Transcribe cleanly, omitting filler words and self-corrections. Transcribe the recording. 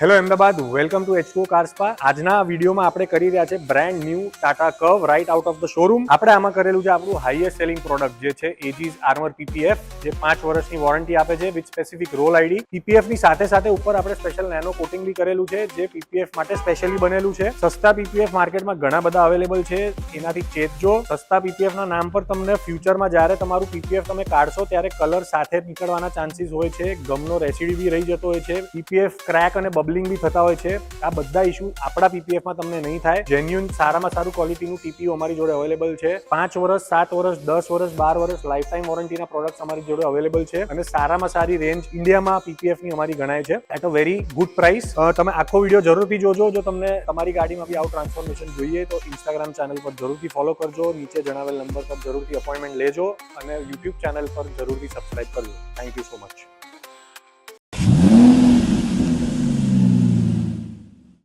Hello Ahmedabad, welcome to H2O car spa. આજના વિડીયોમાં આપણે કરી રહ્યા છે brand new Tata curve right out of the showroom. આપણે આમાં કરેલું છે આપણું હાઈએસ્ટ સેલિંગ પ્રોડક્ટ જે છે એજીસ આર્મર પીપીએફ, જે 5 વર્ષની વોરંટી આપે છે with specific role ID. PPF ની સાથે સાથે ઉપર આપણે સ્પેશિયલ નેનો કોટિંગ બી કરેલું છે જે પીપીએફ માટે સ્પેશિયલી બનેલું છે. સસ્તા પીપીએફ માર્કેટમાં ઘણા બધા અવેલેબલ છે, એનાથી ચેતજો. સસ્તા પીપીએફ ના નામ પર તમને ફ્યુચરમાં જ્યારે તમારું પીપીએફ તમે કાઢશો ત્યારે કલર સાથે નીકળવાના ચાન્સીસ હોય છે, ગમનો રેસિડી બી રહી જતો હોય છે, પીપીએફ ક્રેક અને બબલિંગ બી થતા હોય છે. આ બધા ઇશ્યુ આપણા પીપીએફમાં તમને નહીં થાય. જેન્યુન સારામાં સારું ક્વોલિટીનું પીપીયુ અમારી જોડે અવેલેબલ છે. 5 વર્ષ, 7 વર્ષ, 10 વર્ષ, 12 વર્ષ લાઈફ ટાઈમ વોરંટીના પ્રોડક્ટ્સ અમારી જોડે અવેલેબલ છે અને સારામાં સારી રેન્જ ઇન્ડિયામાં પીપીએફની અમારી ગણાય છે at a very good price. તમે આખો વિડીયો જરૂરથી જોજો. જો તમને તમારી ગાડીમાં બી આવું ટ્રાન્સફોર્મેશન જોઈએ તો ઇન્સ્ટાગ્રામ ચેનલ પર જરૂરથી ફોલો કરજો, નીચે જણાવેલ નંબર પર જરૂરથી અપોઇન્ટમેન્ટ લેજો અને યુટ્યુબ ચેનલ પર જરૂરથી સબસ્ક્રાઇબ કરજો. Thank you so much.